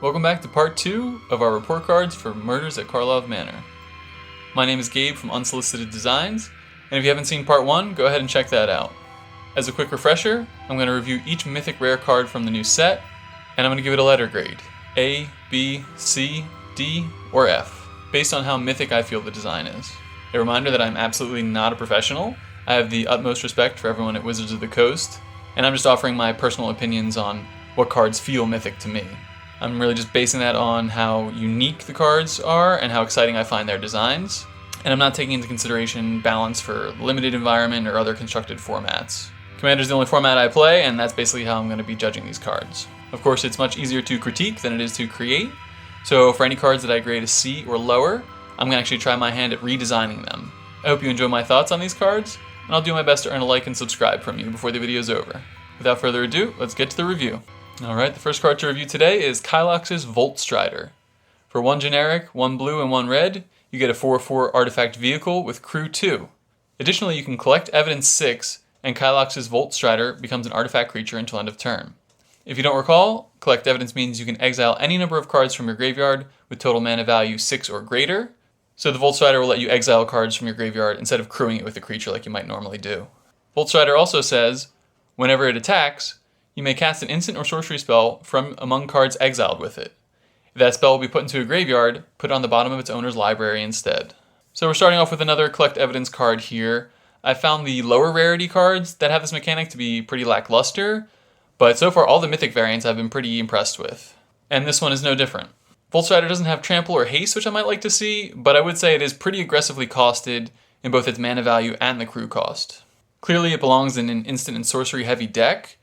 Welcome back to part 2 of our report cards for murders at Karlov Manor. My name is Gabe from Unsolicited Designs, and if you haven't seen part 1, go ahead and check that out. As a quick refresher, I'm going to review each mythic rare card from the new set, and I'm going to give it a letter grade, A, B, C, D, or F, based on how mythic I feel the design is. A reminder that I'm absolutely not a professional. I have the utmost respect for everyone at Wizards of the Coast, and I'm just offering my personal opinions on what cards feel mythic to me. I'm really just basing that on how unique the cards are and how exciting I find their designs. And I'm not taking into consideration balance for limited environment or other constructed formats. Commander is the only format I play, and that's basically how I'm going to be judging these cards. Of course, it's much easier to critique than it is to create. So for any cards that I grade a C or lower, I'm going to actually try my hand at redesigning them. I hope you enjoy my thoughts on these cards, and I'll do my best to earn a like and subscribe from you before the video is over. Without further ado, let's get to the review. Alright, the first card to review today is Kylox's Voltstrider. For 1 generic, 1 blue, and 1 red, you get a 4/4 artifact vehicle with crew 2. Additionally, you can collect evidence 6, and Kylox's Voltstrider becomes an artifact creature until end of turn. If you don't recall, collect evidence means you can exile any number of cards from your graveyard with total mana value 6 or greater, so the Voltstrider will let you exile cards from your graveyard instead of crewing it with a creature like you might normally do. Voltstrider also says, whenever it attacks, you may cast an instant or sorcery spell from among cards exiled with it. If that spell will be put into a graveyard, put it on the bottom of its owner's library instead. So we're starting off with another collect evidence card here. I found the lower rarity cards that have this mechanic to be pretty lackluster, but so far all the mythic variants I've been pretty impressed with. And this one is no different. Voltstrider doesn't have trample or haste, which I might like to see, but I would say it is pretty aggressively costed in both its mana value and the crew cost. Clearly it belongs in an instant and sorcery heavy deck.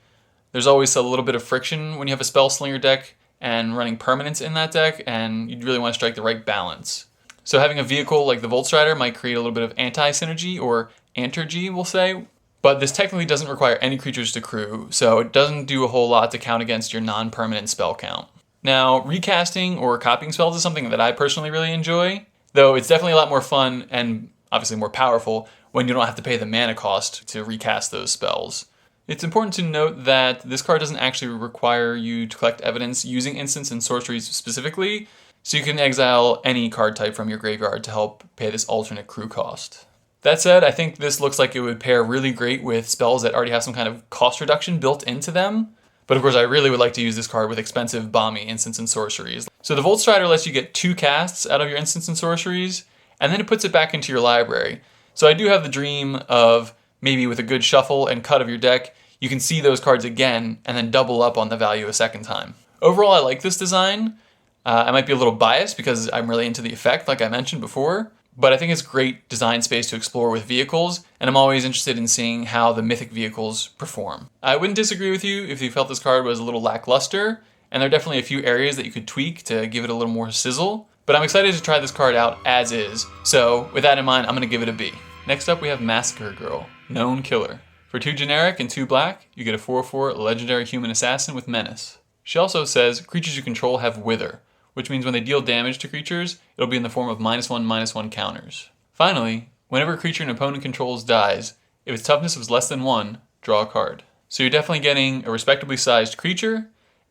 There's always a little bit of friction when you have a spell slinger deck and running permanents in that deck, and you'd really want to strike the right balance. So having a vehicle like the Voltstrider might create a little bit of anti-synergy, or antergy, we'll say, but this technically doesn't require any creatures to crew, so it doesn't do a whole lot to count against your non-permanent spell count. Now, recasting or copying spells is something that I personally really enjoy, though it's definitely a lot more fun and obviously more powerful when you don't have to pay the mana cost to recast those spells. It's important to note that this card doesn't actually require you to collect evidence using instants and sorceries specifically, so you can exile any card type from your graveyard to help pay this alternate crew cost. That said, I think this looks like it would pair really great with spells that already have some kind of cost reduction built into them, but of course I really would like to use this card with expensive bomby instants and sorceries. So the Voltstrider lets you get 2 casts out of your instants and sorceries, and then it puts it back into your library. So I do have the dream of maybe with a good shuffle and cut of your deck, you can see those cards again and then double up on the value a second time. Overall, I like this design. I might be a little biased because I'm really into the effect, like I mentioned before, but I think it's great design space to explore with vehicles, and I'm always interested in seeing how the mythic vehicles perform. I wouldn't disagree with you if you felt this card was a little lackluster, and there are definitely a few areas that you could tweak to give it a little more sizzle, but I'm excited to try this card out as is, so with that in mind, I'm going to give it a B. Next up we have Massacre Girl, Known Killer. For 2 generic and 2 black, you get a 4/4 legendary human assassin with menace. She also says creatures you control have wither, which means when they deal damage to creatures, it'll be in the form of -1/-1 counters. Finally, whenever a creature an opponent controls dies, if its toughness was less than 1, draw a card. So you're definitely getting a respectably sized creature,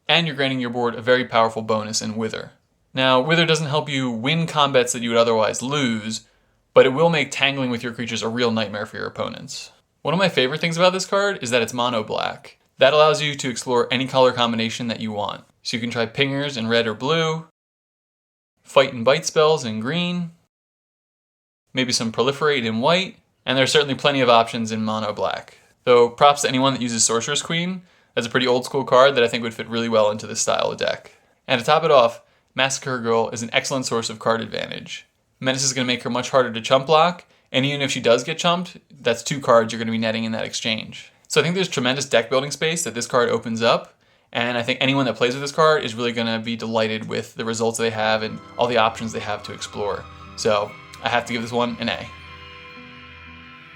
and you're granting your board a very powerful bonus in wither. Now, wither doesn't help you win combats that you would otherwise lose, but it will make tangling with your creatures a real nightmare for your opponents. One of my favorite things about this card is that it's mono black. That allows you to explore any color combination that you want. So you can try pingers in red or blue, fight and bite spells in green, maybe some proliferate in white, and there's certainly plenty of options in mono black. Though props to anyone that uses Sorceress Queen, that's a pretty old school card that I think would fit really well into this style of deck. And to top it off, Massacre Girl is an excellent source of card advantage. Menace is going to make her much harder to chump block, and even if she does get chumped, that's 2 cards you're going to be netting in that exchange. So I think there's tremendous deck building space that this card opens up, and I think anyone that plays with this card is really going to be delighted with the results they have and all the options they have to explore. So I have to give this one an A.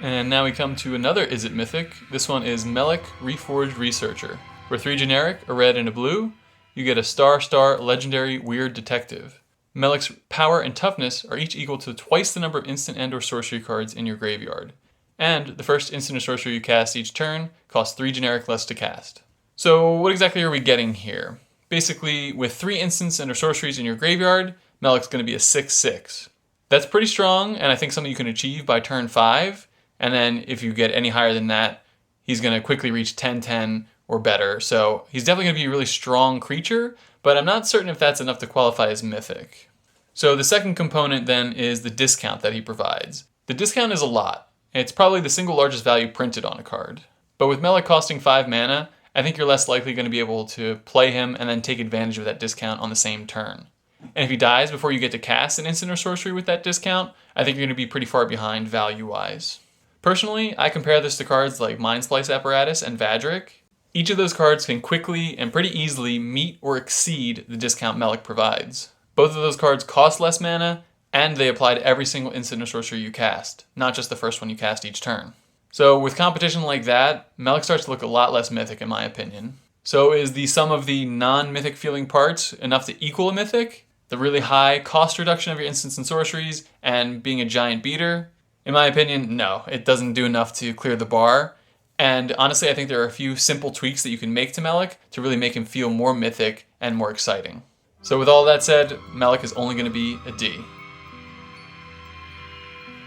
And now we come to another Is It Mythic. This one is Melek, Reforged Researcher. For 3 generic, a red and a blue, you get a star legendary weird detective. Melek's power and toughness are each equal to twice the number of instant and or sorcery cards in your graveyard. And the first instant or sorcery you cast each turn costs 3 generic less to cast. So what exactly are we getting here? Basically, with 3 instants and or sorceries in your graveyard, Melek's going to be a 6/6. That's pretty strong, and I think something you can achieve by turn 5, and then if you get any higher than that, he's going to quickly reach 10/10 or better, so he's definitely going to be a really strong creature, but I'm not certain if that's enough to qualify as mythic. So the second component then is the discount that he provides. The discount is a lot. It's probably the single largest value printed on a card. But with Melek costing 5 mana, I think you're less likely going to be able to play him and then take advantage of that discount on the same turn. And if he dies before you get to cast an instant or sorcery with that discount, I think you're going to be pretty far behind value-wise. Personally, I compare this to cards like Mind Splice Apparatus and Vadrik. Each of those cards can quickly and pretty easily meet or exceed the discount Melek provides. Both of those cards cost less mana, and they apply to every single instant or sorcery you cast, not just the first one you cast each turn. So with competition like that, Melek starts to look a lot less mythic in my opinion. So is the sum of the non-mythic feeling parts enough to equal a mythic? The really high cost reduction of your instants and sorceries and being a giant beater? In my opinion, no, it doesn't do enough to clear the bar. And honestly, I think there are a few simple tweaks that you can make to Melek to really make him feel more mythic and more exciting. So with all that said, Melek is only going to be a D.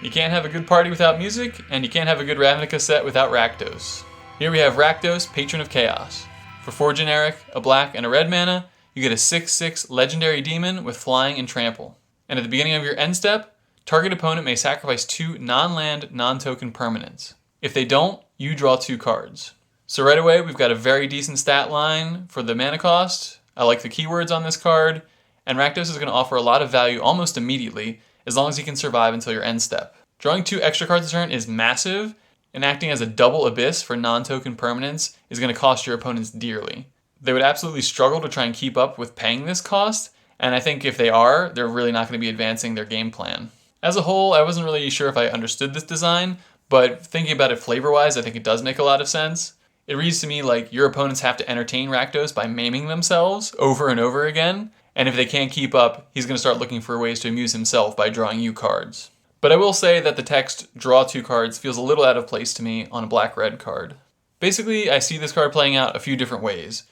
You can't have a good party without music, and you can't have a good Ravnica set without Rakdoss. Here we have Rakdoss, Patron of Chaos. For 4 generic, a black, and a red mana, you get a 6/6 legendary demon with flying and trample. And at the beginning of your end step, target opponent may sacrifice 2 non-land, non-token permanents. If they don't, you draw 2 cards. So right away, we've got a very decent stat line for the mana cost. I like the keywords on this card, and Rakdoss is going to offer a lot of value almost immediately, as long as he can survive until your end step. Drawing 2 extra cards a turn is massive, and acting as a double abyss for non-token permanents is going to cost your opponents dearly. They would absolutely struggle to try and keep up with paying this cost, and I think if they are, they're really not going to be advancing their game plan. As a whole, I wasn't really sure if I understood this design, but thinking about it flavor-wise, I think it does make a lot of sense. It reads to me like your opponents have to entertain Rakdoss by maiming themselves over and over again, and if they can't keep up, he's going to start looking for ways to amuse himself by drawing you cards. But I will say that the text, draw 2 cards, feels a little out of place to me on a black-red card. Basically, I see this card playing out a few different ways.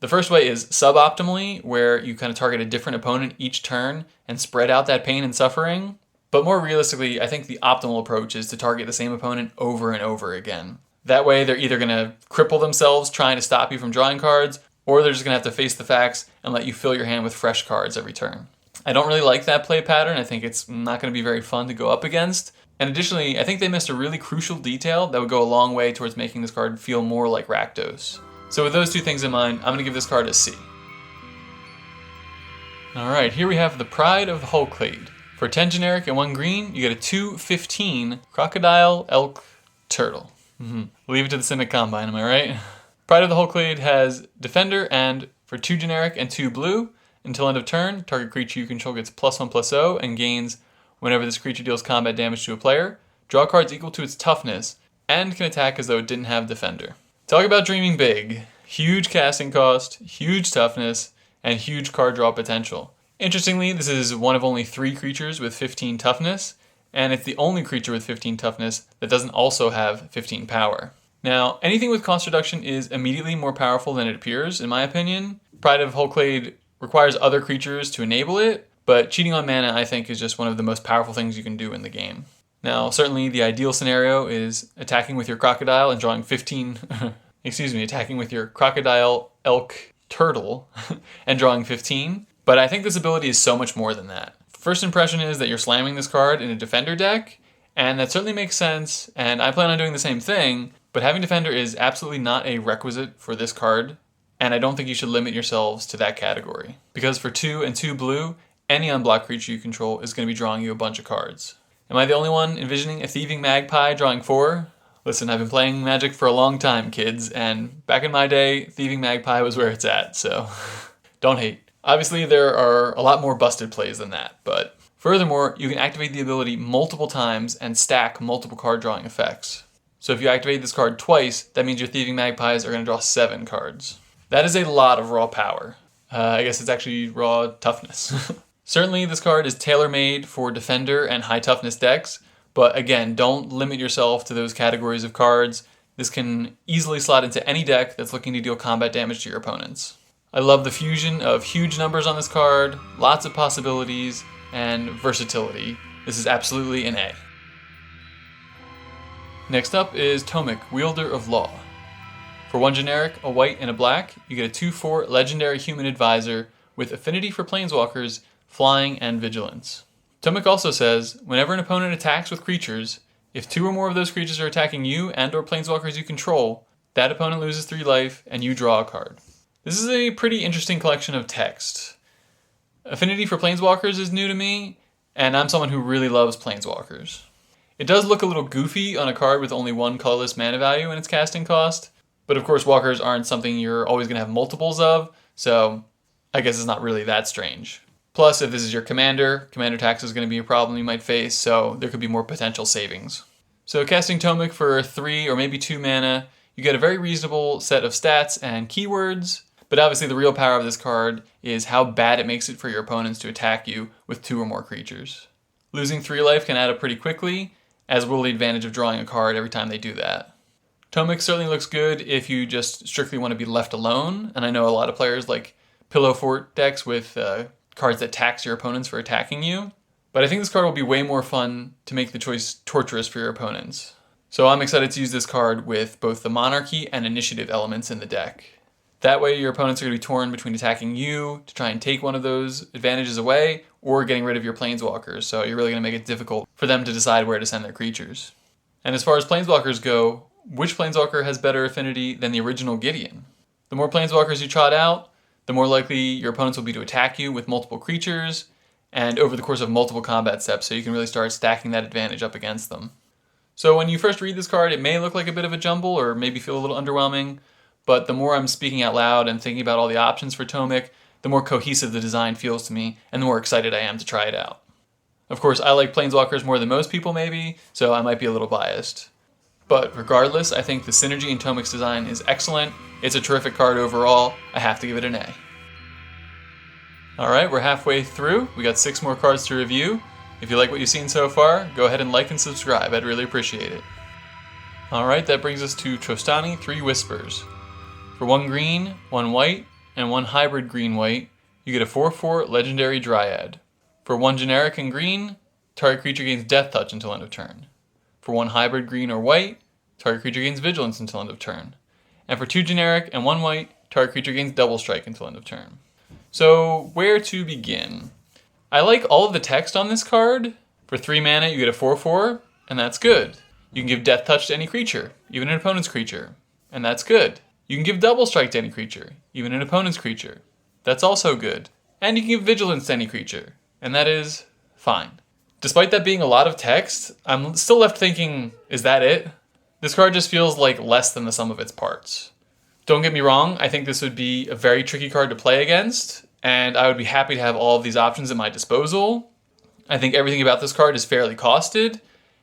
The first way is suboptimally, where you kind of target a different opponent each turn and spread out that pain and suffering. But more realistically, I think the optimal approach is to target the same opponent over and over again. That way, they're either going to cripple themselves trying to stop you from drawing cards, or they're just going to have to face the facts and let you fill your hand with fresh cards every turn. I don't really like that play pattern. I think it's not going to be very fun to go up against. And additionally, I think they missed a really crucial detail that would go a long way towards making this card feel more like Rakdoss. So with those 2 things in mind, I'm going to give this card a C. Alright, here we have the Pride of the Clade. For 10 generic and 1 green, you get a 2/15 Crocodile Elk Turtle. Leave it to the Simic Combine, am I right? Pride of the Clade has Defender, and for 2 generic and 2 blue, until end of turn, target creature you control gets +1/+0 and gains whenever this creature deals combat damage to a player. Draw cards equal to its toughness, and can attack as though it didn't have Defender. Talk about dreaming big. Huge casting cost, huge toughness, and huge card draw potential. Interestingly, this is one of only 3 creatures with 15 toughness, and it's the only creature with 15 toughness that doesn't also have 15 power. Now, anything with cost reduction is immediately more powerful than it appears, in my opinion. Pride of Clade requires other creatures to enable it, but cheating on mana, I think, is just one of the most powerful things you can do in the game. Now, certainly the ideal scenario is attacking with your Crocodile and drawing 15... attacking with your Crocodile Elk Turtle and drawing 15, but I think this ability is so much more than that. First impression is that you're slamming this card in a Defender deck, and that certainly makes sense, and I plan on doing the same thing, but having Defender is absolutely not a requisite for this card, and I don't think you should limit yourselves to that category. Because for 2 and 2 blue, any unblocked creature you control is going to be drawing you a bunch of cards. Am I the only one envisioning a Thieving Magpie drawing 4? Listen, I've been playing Magic for a long time, kids, and back in my day, Thieving Magpie was where it's at, so don't hate. Obviously, there are a lot more busted plays than that, but furthermore, you can activate the ability multiple times and stack multiple card drawing effects. So if you activate this card twice, that means your Thieving Magpies are going to draw 7 cards. That is a lot of raw power. I guess it's actually raw toughness. Certainly, this card is tailor-made for Defender and high toughness decks, but again, don't limit yourself to those categories of cards. This can easily slot into any deck that's looking to deal combat damage to your opponents. I love the fusion of huge numbers on this card, lots of possibilities, and versatility. This is absolutely an A. Next up is Tomik, Wielder of Law. For 1 generic, a white, and a black, you get a 2/4 legendary human advisor with affinity for planeswalkers, flying, and vigilance. Tomik also says, whenever an opponent attacks with creatures, if 2 or more of those creatures are attacking you and or planeswalkers you control, that opponent loses 3 life and you draw a card. This is a pretty interesting collection of text. Affinity for planeswalkers is new to me, and I'm someone who really loves planeswalkers. It does look a little goofy on a card with only 1 colorless mana value in its casting cost, but of course walkers aren't something you're always going to have multiples of, so I guess it's not really that strange. Plus, if this is your commander tax is going to be a problem you might face, so there could be more potential savings. So casting Tomik for 3 or maybe 2 mana, you get a very reasonable set of stats and keywords, but obviously the real power of this card is how bad it makes it for your opponents to attack you with 2 or more creatures. Losing 3 life can add up pretty quickly, as will the advantage of drawing a card every time they do that. Tomik certainly looks good if you just strictly want to be left alone, and I know a lot of players like Pillow Fort decks with cards that tax your opponents for attacking you, but I think this card will be way more fun to make the choice torturous for your opponents. So I'm excited to use this card with both the Monarchy and Initiative elements in the deck. That way your opponents are going to be torn between attacking you to try and take one of those advantages away, or getting rid of your planeswalkers, so you're really going to make it difficult for them to decide where to send their creatures. And as far as planeswalkers go, which planeswalker has better affinity than the original Gideon? The more planeswalkers you trot out, the more likely your opponents will be to attack you with multiple creatures, and over the course of multiple combat steps, so you can really start stacking that advantage up against them. So when you first read this card, it may look like a bit of a jumble, or maybe feel a little underwhelming, but the more I'm speaking out loud and thinking about all the options for Tomik, the more cohesive the design feels to me, and the more excited I am to try it out. Of course, I like planeswalkers more than most people maybe, so I might be a little biased. But regardless, I think the synergy in Tomik's design is excellent. It's a terrific card overall. I have to give it an A. Alright, we're halfway through. We got 6 more cards to review. If you like what you've seen so far, go ahead and like and subscribe. I'd really appreciate it. Alright, that brings us to Trostani 3 Whispers. For 1 green, 1 white, and 1 hybrid green-white, you get a 4/4 legendary Dryad. For 1 generic and green, target creature gains Death Touch until end of turn. For 1 hybrid green or white, target creature gains Vigilance until end of turn. And for 2 generic and 1 white, target creature gains Double Strike until end of turn. So, where to begin? I like all of the text on this card. For 3 mana, you get a 4/4, and that's good. You can give Death Touch to any creature, even an opponent's creature, and that's good. You can give Double Strike to any creature, even an opponent's creature. That's also good. And you can give Vigilance to any creature, and that is fine. Despite that being a lot of text, I'm still left thinking, is that it? This card just feels like less than the sum of its parts. Don't get me wrong, I think this would be a very tricky card to play against, and I would be happy to have all of these options at my disposal. I think everything about this card is fairly costed,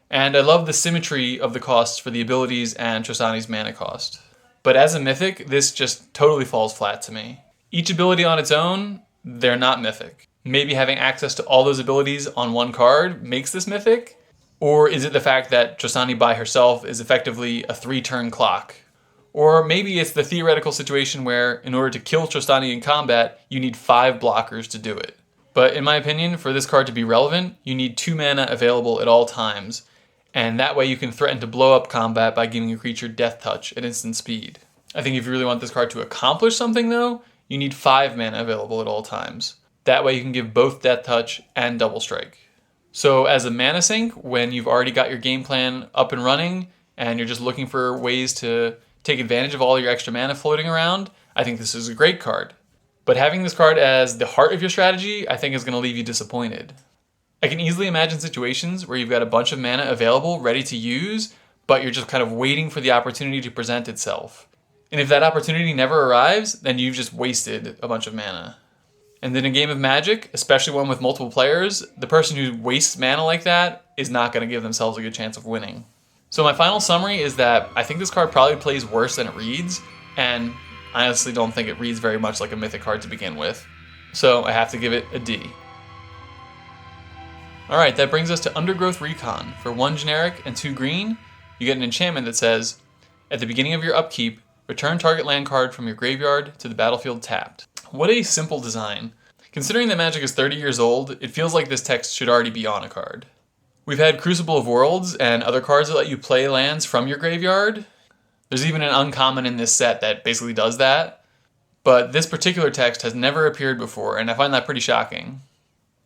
and I love the symmetry of the costs for the abilities and Trostani's mana cost. But as a mythic, this just totally falls flat to me. Each ability on its own, they're not mythic. Maybe having access to all those abilities on one card makes this mythic? Or is it the fact that Trostani by herself is effectively a 3-turn clock? Or maybe it's the theoretical situation where, in order to kill Trostani in combat, you need 5 blockers to do it. But in my opinion, for this card to be relevant, you need 2 mana available at all times, and that way you can threaten to blow up combat by giving a creature Death Touch at instant speed. I think if you really want this card to accomplish something though, you need 5 mana available at all times. That way you can give both Death Touch and Double Strike. So as a mana sink, when you've already got your game plan up and running, and you're just looking for ways to take advantage of all your extra mana floating around, I think this is a great card. But having this card as the heart of your strategy, I think is going to leave you disappointed. I can easily imagine situations where you've got a bunch of mana available, ready to use, but you're just kind of waiting for the opportunity to present itself. And if that opportunity never arrives, then you've just wasted a bunch of mana. And in a game of Magic, especially one with multiple players, the person who wastes mana like that is not going to give themselves a good chance of winning. So my final summary is that I think this card probably plays worse than it reads, and I honestly don't think it reads very much like a mythic card to begin with. So I have to give it a D. Alright, that brings us to Undergrowth Recon. For 1 generic and 2 green, you get an enchantment that says, at the beginning of your upkeep, return target land card from your graveyard to the battlefield tapped. What a simple design. Considering that Magic is 30 years old, it feels like this text should already be on a card. We've had Crucible of Worlds and other cards that let you play lands from your graveyard. There's even an uncommon in this set that basically does that. But this particular text has never appeared before, and I find that pretty shocking.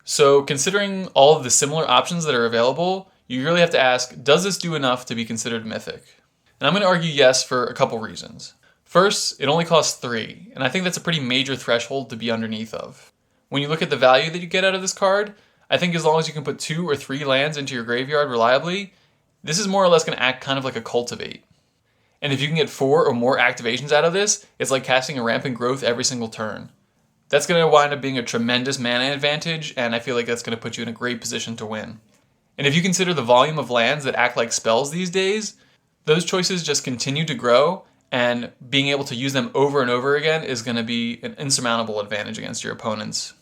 So considering all of the similar options that are available, you really have to ask, does this do enough to be considered mythic? And I'm going to argue yes for a couple reasons. First, it only costs 3, and I think that's a pretty major threshold to be underneath of. When you look at the value that you get out of this card, I think as long as you can put 2 or 3 lands into your graveyard reliably, this is more or less going to act kind of like a cultivate. And if you can get 4 or more activations out of this, it's like casting a rampant growth every single turn. That's going to wind up being a tremendous mana advantage, and I feel like that's going to put you in a great position to win. And if you consider the volume of lands that act like spells these days, those choices just continue to grow, and being able to use them over and over again is going to be an insurmountable advantage against your opponents.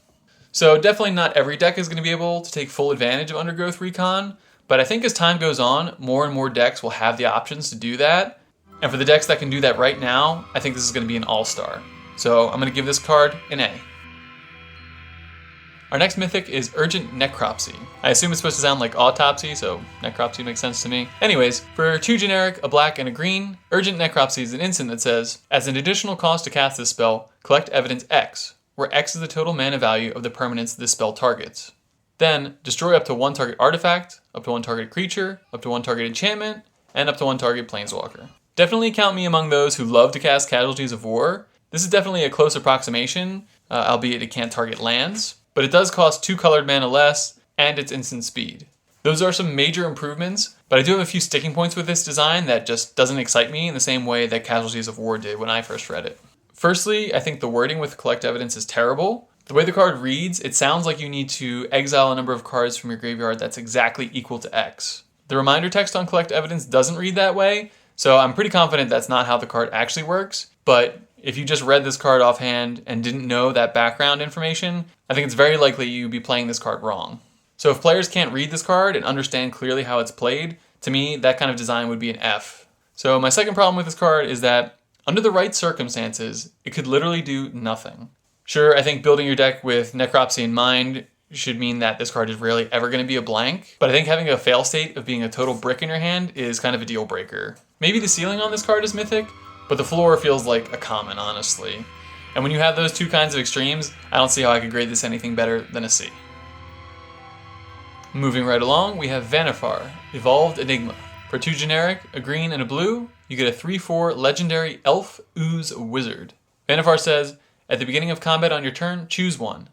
So definitely not every deck is going to be able to take full advantage of Undergrowth Recon, but I think as time goes on, more and more decks will have the options to do that. And for the decks that can do that right now, I think this is going to be an all-star. So I'm going to give this card an A. Our next mythic is Urgent Necropsy. I assume it's supposed to sound like autopsy, so necropsy makes sense to me. Anyways, for 2 generic, a black and a green, Urgent Necropsy is an instant that says, as an additional cost to cast this spell, collect evidence X, where X is the total mana value of the permanents this spell targets. Then, destroy up to 1 target artifact, up to 1 target creature, up to 1 target enchantment, and up to 1 target planeswalker. Definitely count me among those who love to cast Casualties of War. This is definitely a close approximation, albeit it can't target lands, but it does cost 2 colored mana less, and it's instant speed. Those are some major improvements, but I do have a few sticking points with this design that just doesn't excite me in the same way that Casualties of War did when I first read it. Firstly, I think the wording with Collect Evidence is terrible. The way the card reads, it sounds like you need to exile a number of cards from your graveyard that's exactly equal to X. The reminder text on Collect Evidence doesn't read that way, so I'm pretty confident that's not how the card actually works, but if you just read this card offhand and didn't know that background information, I think it's very likely you'd be playing this card wrong. So if players can't read this card and understand clearly how it's played, to me, that kind of design would be an F. So my second problem with this card is that, under the right circumstances, it could literally do nothing. Sure, I think building your deck with Necropsy in mind should mean that this card is rarely ever going to be a blank, but I think having a fail state of being a total brick in your hand is kind of a deal breaker. Maybe the ceiling on this card is mythic, but the floor feels like a common, honestly. And when you have those two kinds of extremes, I don't see how I could grade this anything better than a C. Moving right along, we have Vannifar, Evolved Enigma. For 2 generic, a green and a blue, you get a 3/4 legendary Elf Ooze Wizard. Vannifar says, at the beginning of combat on your turn, choose one.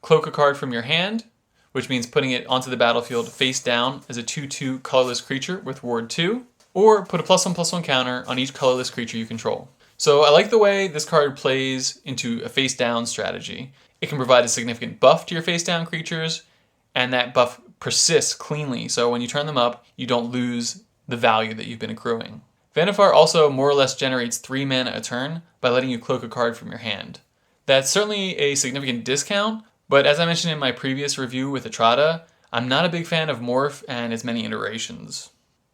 Cloak a card from your hand, which means putting it onto the battlefield face down as a 2/2 colorless creature with Ward 2, or put a +1/+1 counter on each colorless creature you control. So I like the way this card plays into a face down strategy. It can provide a significant buff to your face down creatures, and that buff persists cleanly, so when you turn them up, you don't lose the value that you've been accruing. Vannifar also more or less generates 3 mana a turn by letting you cloak a card from your hand. That's certainly a significant discount, but as I mentioned in my previous review with Etrata, I'm not a big fan of Morph and its many iterations.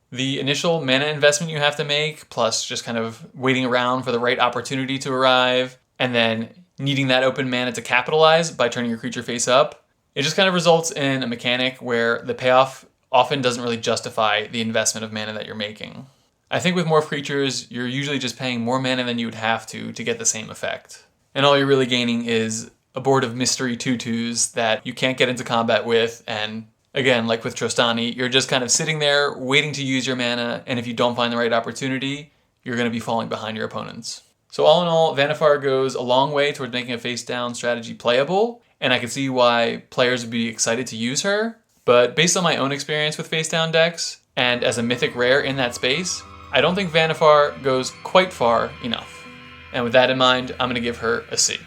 The initial mana investment you have to make, plus just kind of waiting around for the right opportunity to arrive, and then needing that open mana to capitalize by turning your creature face up, it just kind of results in a mechanic where the payoff often doesn't really justify the investment of mana that you're making. I think with Morph creatures, you're usually just paying more mana than you would have to get the same effect. And all you're really gaining is a board of mystery 2/2s that you can't get into combat with, and again, like with Trostani, you're just kind of sitting there waiting to use your mana, and if you don't find the right opportunity, you're going to be falling behind your opponents. So all in all, Vannifar goes a long way towards making a face-down strategy playable, and I can see why players would be excited to use her, but based on my own experience with face-down decks, and as a mythic rare in that space, I don't think Vannifar goes quite far enough. And with that in mind, I'm going to give her a C.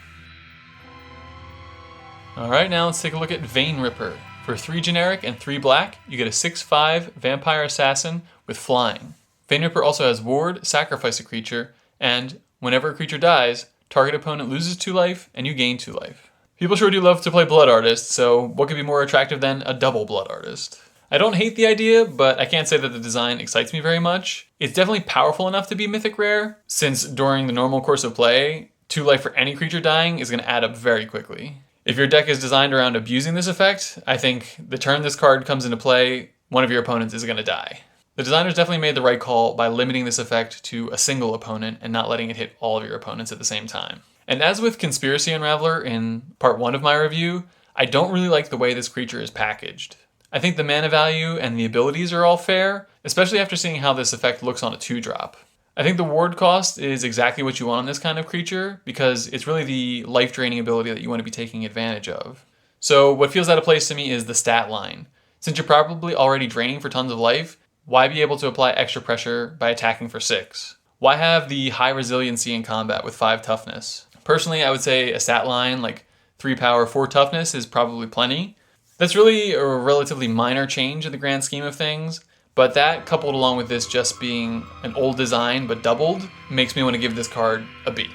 Alright, now let's take a look at Vein Ripper. For 3 generic and 3 black, you get a 6/5 vampire assassin with flying. Vein Ripper also has Ward, sacrifice a creature, and whenever a creature dies, target opponent loses 2 life and you gain 2 life. People sure do love to play Blood Artist, so what could be more attractive than a double Blood Artist? I don't hate the idea, but I can't say that the design excites me very much. It's definitely powerful enough to be mythic rare, since during the normal course of play, 2 life for any creature dying is going to add up very quickly. If your deck is designed around abusing this effect, I think the turn this card comes into play, one of your opponents is going to die. The designers definitely made the right call by limiting this effect to a single opponent and not letting it hit all of your opponents at the same time. And as with Conspiracy Unraveler in part 1 of my review, I don't really like the way this creature is packaged. I think the mana value and the abilities are all fair, especially after seeing how this effect looks on a 2-drop. I think the ward cost is exactly what you want on this kind of creature, because it's really the life-draining ability that you want to be taking advantage of. So what feels out of place to me is the stat line. Since you're probably already draining for tons of life, why be able to apply extra pressure by attacking for 6? Why have the high resiliency in combat with 5 toughness? Personally, I would say a stat line like 3 power, 4 toughness is probably plenty. That's really a relatively minor change in the grand scheme of things, but that coupled along with this just being an old design but doubled makes me want to give this card a B.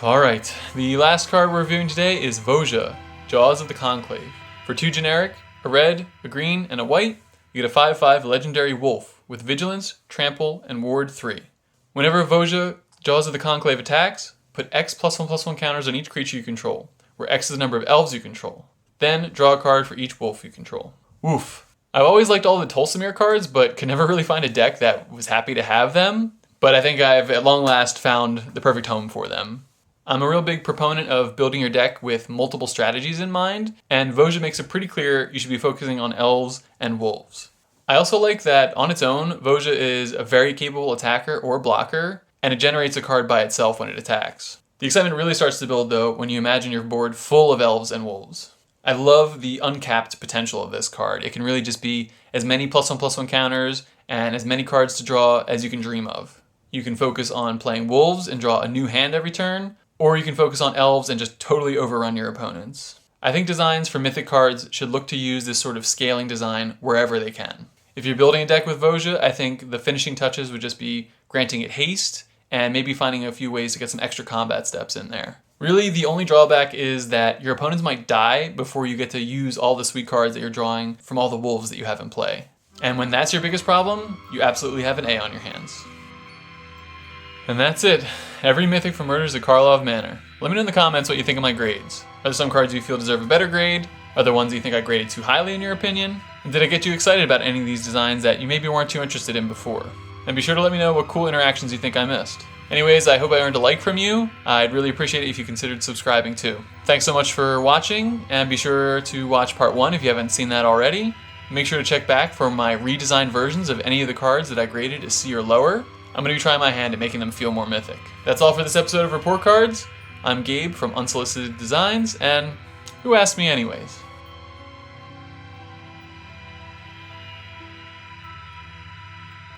Alright, the last card we're reviewing today is Voja, Jaws of the Conclave. For 2 generic, a red, a green, and a white, you get a 5/5 legendary wolf with vigilance, trample, and ward 3. Whenever Voja, Jaws of the Conclave attacks, put X +1/+1 counters on each creature you control, where X is the number of elves you control. Then draw a card for each wolf you control. Oof. I've always liked all the Tolsimir cards, but could never really find a deck that was happy to have them. But I think I've at long last found the perfect home for them. I'm a real big proponent of building your deck with multiple strategies in mind, and Voja makes it pretty clear you should be focusing on elves and wolves. I also like that on its own, Voja is a very capable attacker or blocker, and it generates a card by itself when it attacks. The excitement really starts to build though when you imagine your board full of elves and wolves. I love the uncapped potential of this card. It can really just be as many +1/+1 counters and as many cards to draw as you can dream of. You can focus on playing wolves and draw a new hand every turn, or you can focus on elves and just totally overrun your opponents. I think designs for mythic cards should look to use this sort of scaling design wherever they can. If you're building a deck with Voja, I think the finishing touches would just be granting it haste and maybe finding a few ways to get some extra combat steps in there. Really, the only drawback is that your opponents might die before you get to use all the sweet cards that you're drawing from all the wolves that you have in play. And when that's your biggest problem, you absolutely have an A on your hands. And that's it. Every mythic for Murders at Karlov Manor. Let me know in the comments what you think of my grades. Are there some cards you feel deserve a better grade? Are there ones you think I graded too highly in your opinion? And did I get you excited about any of these designs that you maybe weren't too interested in before? And be sure to let me know what cool interactions you think I missed. Anyways, I hope I earned a like from you. I'd really appreciate it if you considered subscribing too. Thanks so much for watching, and be sure to watch part 1 if you haven't seen that already. Make sure to check back for my redesigned versions of any of the cards that I graded a C or lower. I'm going to be trying my hand at making them feel more mythic. That's all for this episode of Report Cards. I'm Gabe from Unsolicited Designs, and who asked me anyways?